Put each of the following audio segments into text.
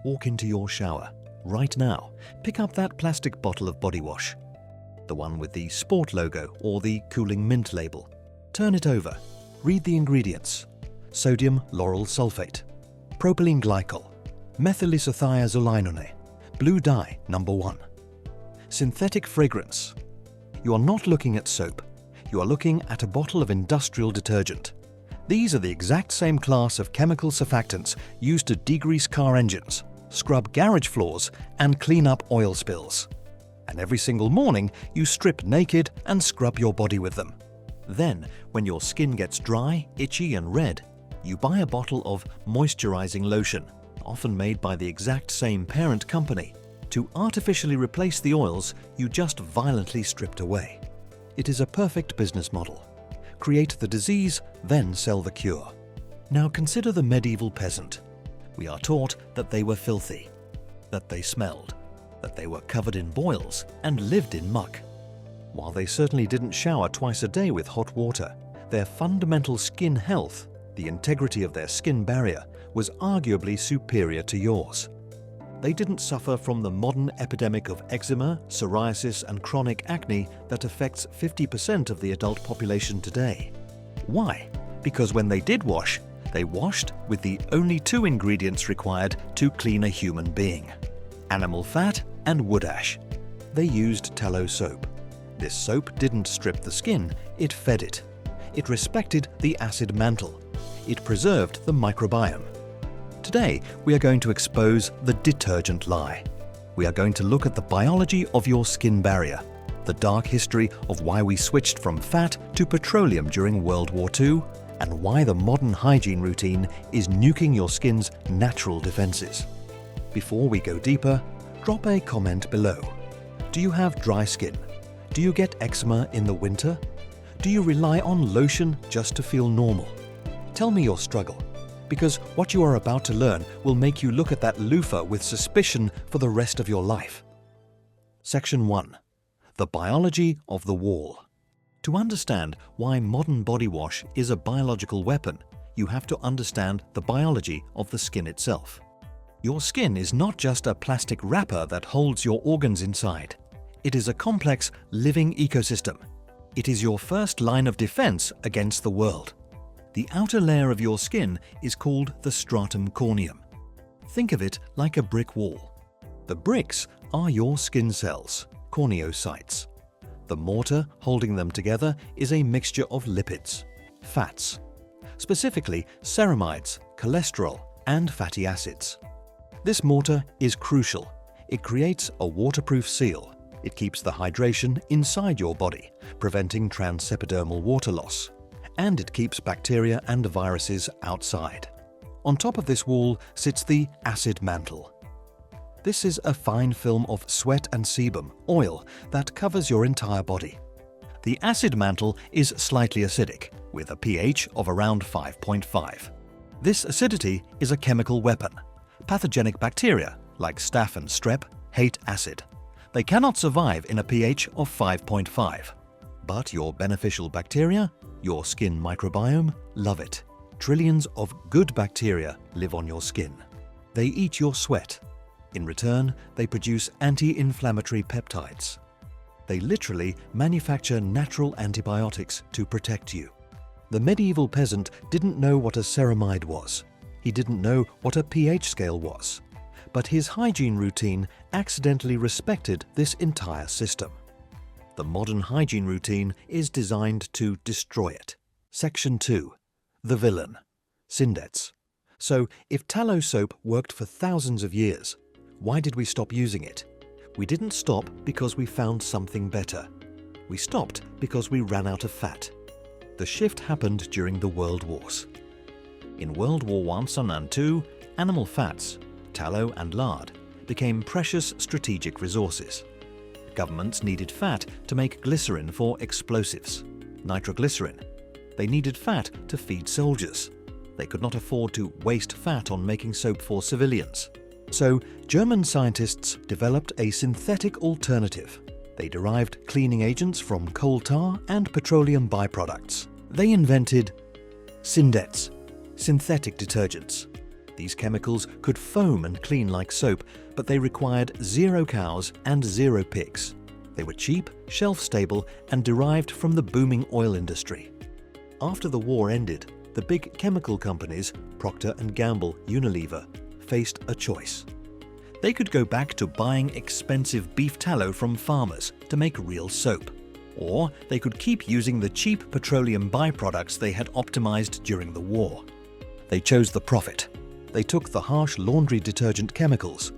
walk into your shower, right now, pick up that plastic bottle of body wash. The one with the Sport logo or the cooling mint label. Turn it over. Read the ingredients. Sodium Lauryl Sulfate, propylene glycol, methylisothiazolinone, blue dye number 1. Synthetic fragrance. You are not looking at soap. You are looking at a bottle of industrial detergent. These are the exact same class of chemical surfactants used to degrease car engines, scrub garage floors, and clean up oil spills. And every single morning, you strip naked and scrub your body with them. Then, when your skin gets dry, itchy, and red, you buy a bottle of moisturizing lotion, often made by the exact same parent company, to artificially replace the oils you just violently stripped away. It is a perfect business model. Create the disease, then sell the cure. Now consider the medieval peasant. We are taught that they were filthy, that they smelled, that they were covered in boils and lived in muck. While they certainly didn't shower twice a day with hot water, their fundamental skin health, the integrity of their skin barrier, was arguably superior to yours. They didn't suffer from the modern epidemic of eczema, psoriasis, and chronic acne that affects 50% of the adult population today. Why? Because when they did wash, they washed with the only 2 ingredients required to clean a human being: animal fat and wood ash. They used tallow soap. This soap didn't strip the skin, it fed it. It respected the acid mantle. It preserved the microbiome. Today, we are going to expose the detergent lie. We are going to look at the biology of your skin barrier, the dark history of why we switched from fat to petroleum during World War II, and why the modern hygiene routine is nuking your skin's natural defenses. Before we go deeper, drop a comment below. Do you have dry skin? Do you get eczema in the winter? Do you rely on lotion just to feel normal? Tell me your struggle, because what you are about to learn will make you look at that loofah with suspicion for the rest of your life. Section 1. The biology of the wall. To understand why modern body wash is a biological weapon, you have to understand the biology of the skin itself. Your skin is not just a plastic wrapper that holds your organs inside. It is a complex, living ecosystem. It is your first line of defense against the world. The outer layer of your skin is called the stratum corneum. Think of it like a brick wall. The bricks are your skin cells, corneocytes. The mortar holding them together is a mixture of lipids, fats, specifically ceramides, cholesterol, and fatty acids. This mortar is crucial. It creates a waterproof seal. It keeps the hydration inside your body, preventing transepidermal water loss. And it keeps bacteria and viruses outside. On top of this wall sits the acid mantle. This is a fine film of sweat and sebum, oil, that covers your entire body. The acid mantle is slightly acidic, with a pH of around 5.5. This acidity is a chemical weapon. Pathogenic bacteria, like staph and strep, hate acid. They cannot survive in a pH of 5.5. But your beneficial bacteria, your skin microbiome, love it. Trillions of good bacteria live on your skin. They eat your sweat. In return, they produce anti-inflammatory peptides. They literally manufacture natural antibiotics to protect you. The medieval peasant didn't know what a ceramide was. He didn't know what a pH scale was. But his hygiene routine accidentally respected this entire system. The modern hygiene routine is designed to destroy it. Section 2. The villain. Syndets. So, if tallow soap worked for thousands of years, why did we stop using it? We didn't stop because we found something better. We stopped because we ran out of fat. The shift happened during the World Wars. In World War I and II, animal fats, tallow and lard, became precious strategic resources. Governments needed fat to make glycerin for explosives, nitroglycerin. They needed fat to feed soldiers. They could not afford to waste fat on making soap for civilians. So, German scientists developed a synthetic alternative. They derived cleaning agents from coal tar and petroleum byproducts. They invented Syndets, synthetic detergents. These chemicals could foam and clean like soap, but they required 0 cows and 0 pigs. They were cheap, shelf-stable, and derived from the booming oil industry. After the war ended, the big chemical companies, Procter Gamble, Unilever, faced a choice. They could go back to buying expensive beef tallow from farmers to make real soap, or they could keep using the cheap petroleum byproducts they had optimized during the war. They chose the profit. They took the harsh laundry detergent chemicals,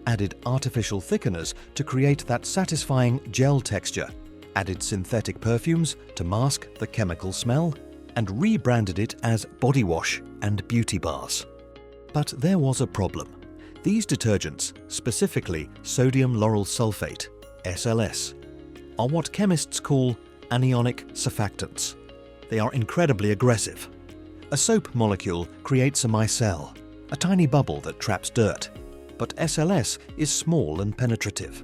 added artificial thickeners to create that satisfying gel texture, added synthetic perfumes to mask the chemical smell, and rebranded it as body wash and beauty bars. But there was a problem. These detergents, specifically Sodium Lauryl Sulfate, SLS, are what chemists call anionic surfactants. They are incredibly aggressive. A soap molecule creates a micelle, a tiny bubble that traps dirt, but SLS is small and penetrative.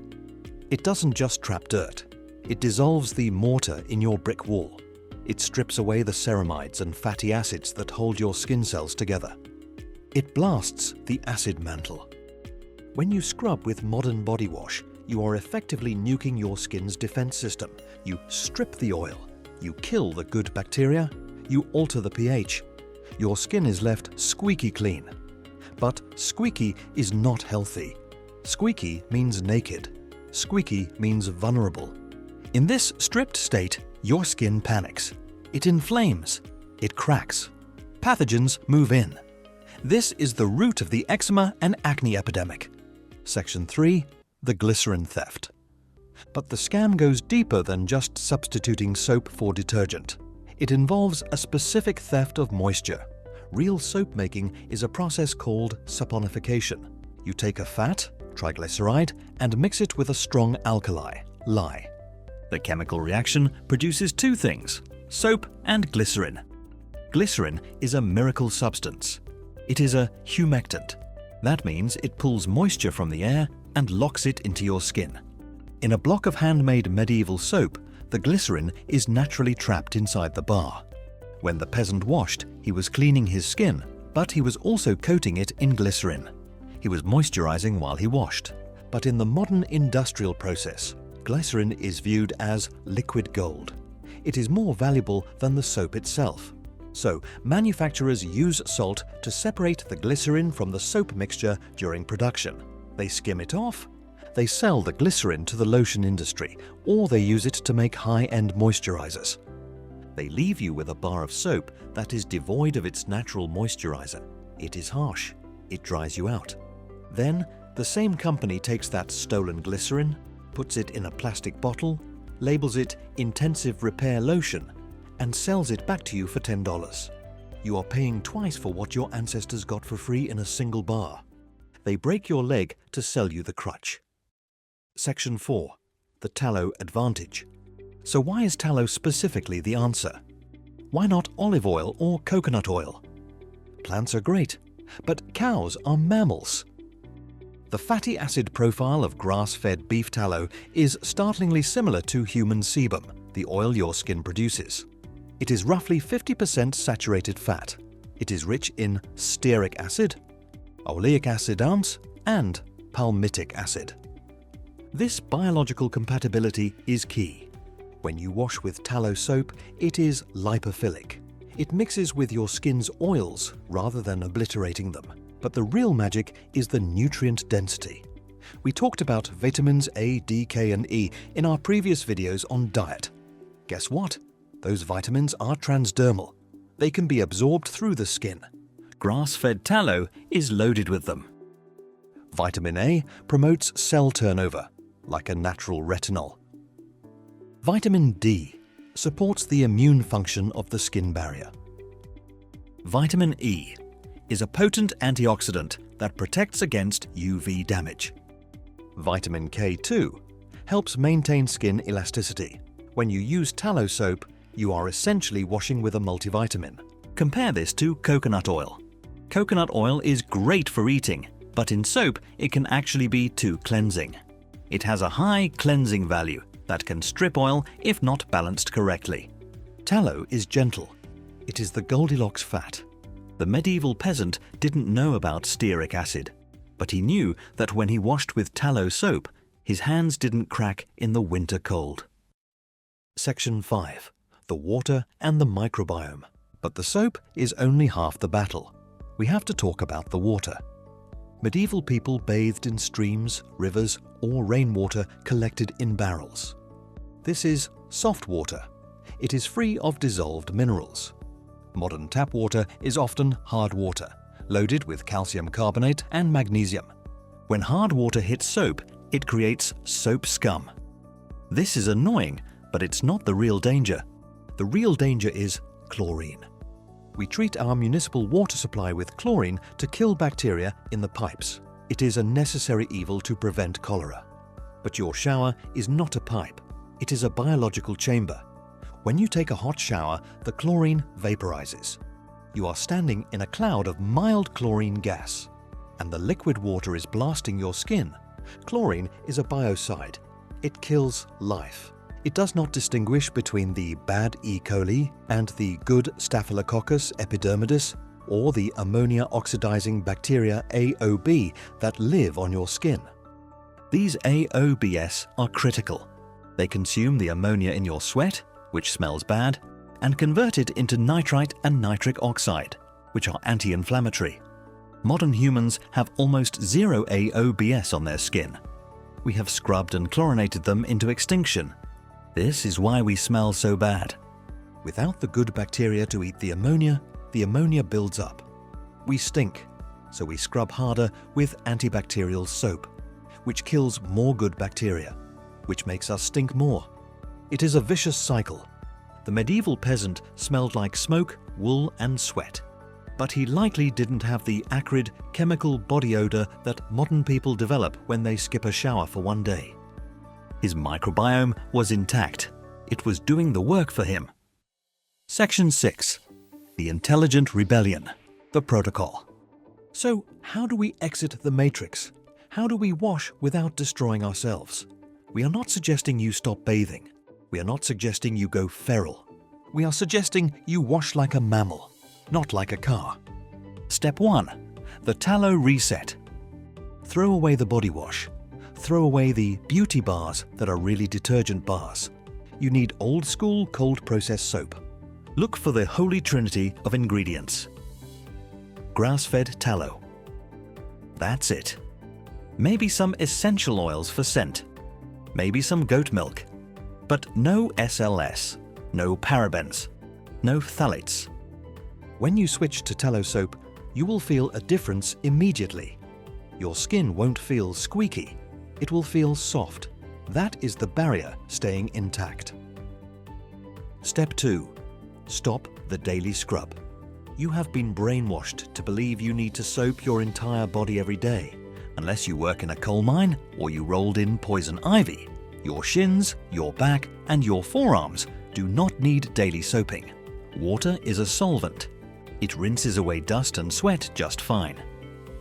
It doesn't just trap dirt. It dissolves the mortar in your brick wall. It strips away the ceramides and fatty acids that hold your skin cells together. It blasts the acid mantle. When you scrub with modern body wash, you are effectively nuking your skin's defense system. You strip the oil, you kill the good bacteria, you alter the pH. Your skin is left squeaky clean. But squeaky is not healthy. Squeaky means naked. Squeaky means vulnerable. In this stripped state, your skin panics. It inflames. It cracks. Pathogens move in. This is the root of the eczema and acne epidemic. Section 3. The Glycerin Theft. But the scam goes deeper than just substituting soap for detergent. It involves a specific theft of moisture. Real soap making is a process called saponification. You take a fat, triglyceride, and mix it with a strong alkali, lye. The chemical reaction produces two things, soap and glycerin. Glycerin is a miracle substance. It is a humectant. That means it pulls moisture from the air and locks it into your skin. In a block of handmade medieval soap, the glycerin is naturally trapped inside the bar. When the peasant washed, he was cleaning his skin, but he was also coating it in glycerin. He was moisturizing while he washed. But in the modern industrial process, glycerin is viewed as liquid gold. It is more valuable than the soap itself. So, manufacturers use salt to separate the glycerin from the soap mixture during production. They skim it off, they sell the glycerin to the lotion industry, or they use it to make high-end moisturizers. They leave you with a bar of soap that is devoid of its natural moisturizer. It is harsh. It dries you out. Then, the same company takes that stolen glycerin, puts it in a plastic bottle, labels it Intensive Repair Lotion, and sells it back to you for $10. You are paying twice for what your ancestors got for free in a single bar. They break your leg to sell you the crutch. Section 4. The tallow advantage. So why is tallow specifically the answer? Why not olive oil or coconut oil? Plants are great, but cows are mammals. The fatty acid profile of grass-fed beef tallow is startlingly similar to human sebum, the oil your skin produces. It is roughly 50% saturated fat. It is rich in stearic acid, oleic acid ounce, and palmitic acid. This biological compatibility is key. When you wash with tallow soap, it is lipophilic. It mixes with your skin's oils rather than obliterating them. But the real magic is the nutrient density. We talked about vitamins A, D, K, and E in our previous videos on diet. Guess what? Those vitamins are transdermal. They can be absorbed through the skin. Grass-fed tallow is loaded with them. Vitamin A promotes cell turnover, like a natural retinol. Vitamin D supports the immune function of the skin barrier. Vitamin E is a potent antioxidant that protects against UV damage. Vitamin K2 helps maintain skin elasticity. When you use tallow soap, you are essentially washing with a multivitamin. Compare this to coconut oil. Coconut oil is great for eating, but in soap it can actually be too cleansing. It has a high cleansing value that can strip oil if not balanced correctly. Tallow is gentle. It is the Goldilocks fat. The medieval peasant didn't know about stearic acid, but he knew that when he washed with tallow soap, his hands didn't crack in the winter cold. Section 5. The water and the microbiome. But the soap is only half the battle. We have to talk about the water. Medieval people bathed in streams, rivers, or rainwater collected in barrels. This is soft water. It is free of dissolved minerals. Modern tap water is often hard water, loaded with calcium carbonate and magnesium. When hard water hits soap, it creates soap scum. This is annoying, but it's not the real danger. The real danger is chlorine. We treat our municipal water supply with chlorine to kill bacteria in the pipes. It is a necessary evil to prevent cholera. But your shower is not a pipe. It is a biological chamber. When you take a hot shower, the chlorine vaporizes. You are standing in a cloud of mild chlorine gas, and the liquid water is blasting your skin. Chlorine is a biocide. It kills life. It does not distinguish between the bad E. coli and the good Staphylococcus epidermidis or the ammonia-oxidizing bacteria AOB that live on your skin. These AOBs are critical. They consume the ammonia in your sweat, which smells bad, and convert it into nitrite and nitric oxide, which are anti-inflammatory. Modern humans have almost zero AOBs on their skin. We have scrubbed and chlorinated them into extinction. This is why we smell so bad. Without the good bacteria to eat the ammonia builds up. We stink, so we scrub harder with antibacterial soap, which kills more good bacteria, which makes us stink more. It is a vicious cycle. The medieval peasant smelled like smoke, wool, and sweat, but he likely didn't have the acrid, chemical body odor that modern people develop when they skip a shower for one day. His microbiome was intact. It was doing the work for him. Section 6. The Intelligent Rebellion. The Protocol. So, how do we exit the matrix? How do we wash without destroying ourselves? We are not suggesting you stop bathing. We are not suggesting you go feral. We are suggesting you wash like a mammal, not like a car. Step 1. The tallow reset. Throw away the body wash. Throw away the beauty bars that are really detergent bars. You need old-school cold-processed soap. Look for the holy trinity of ingredients. Grass-fed tallow. That's it. Maybe some essential oils for scent. Maybe some goat milk. But no SLS, no parabens, no phthalates. When you switch to tallow soap, you will feel a difference immediately. Your skin won't feel squeaky. It will feel soft. That is the barrier staying intact. Step 2. Stop the daily scrub. You have been brainwashed to believe you need to soap your entire body every day. Unless you work in a coal mine or you rolled in poison ivy, your shins, your back, and your forearms do not need daily soaping. Water is a solvent. It rinses away dust and sweat just fine.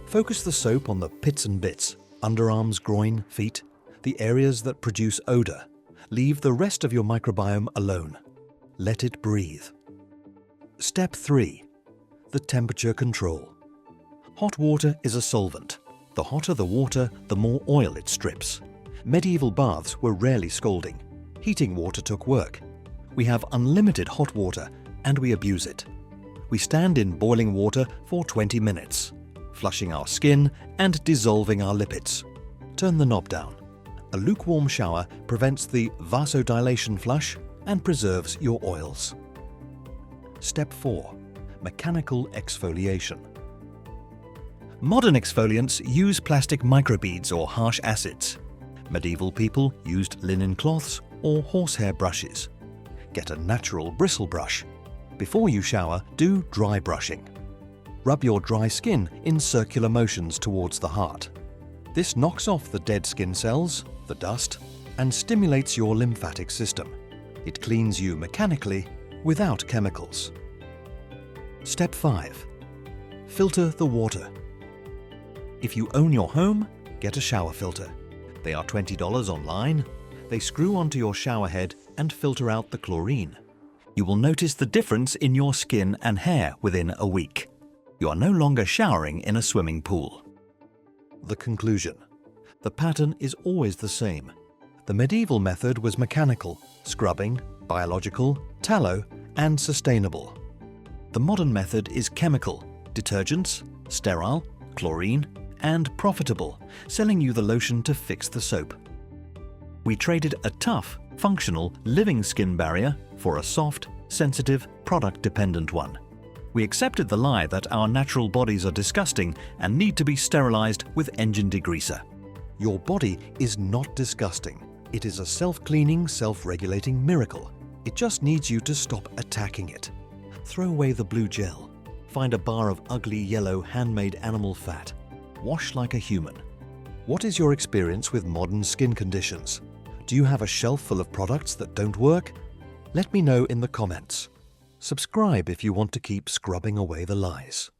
Focus the soap on the pits and bits, underarms, groin, feet, the areas that produce odor. Leave the rest of your microbiome alone. Let it breathe. Step 3. The temperature control. Hot water is a solvent. The hotter the water, the more oil it strips. Medieval baths were rarely scalding. Heating water took work. We have unlimited hot water and we abuse it. We stand in boiling water for 20 minutes, flushing our skin and dissolving our lipids. Turn the knob down. A lukewarm shower prevents the vasodilation flush and preserves your oils. Step 4. Mechanical exfoliation. Modern exfoliants use plastic microbeads or harsh acids. Medieval people used linen cloths or horsehair brushes. Get a natural bristle brush. Before you shower, do dry brushing. Rub your dry skin in circular motions towards the heart. This knocks off the dead skin cells, the dust, and stimulates your lymphatic system. It cleans you mechanically without chemicals. Step 5. Filter the water. If you own your home, get a shower filter. They are $20 online. They screw onto your shower head and filter out the chlorine. You will notice the difference in your skin and hair within a week. You are no longer showering in a swimming pool. The conclusion. The pattern is always the same. The medieval method was mechanical, scrubbing, biological, tallow, and sustainable. The modern method is chemical, detergents, sterile, chlorine, and profitable, selling you the lotion to fix the soap. We traded a tough, functional, living skin barrier for a soft, sensitive, product-dependent one. We accepted the lie that our natural bodies are disgusting and need to be sterilized with engine degreaser. Your body is not disgusting. It is a self-cleaning, self-regulating miracle. It just needs you to stop attacking it. Throw away the blue gel. Find a bar of ugly yellow handmade animal fat. Wash like a human. What is your experience with modern skin conditions? Do you have a shelf full of products that don't work? Let me know in the comments. Subscribe if you want to keep scrubbing away the lies.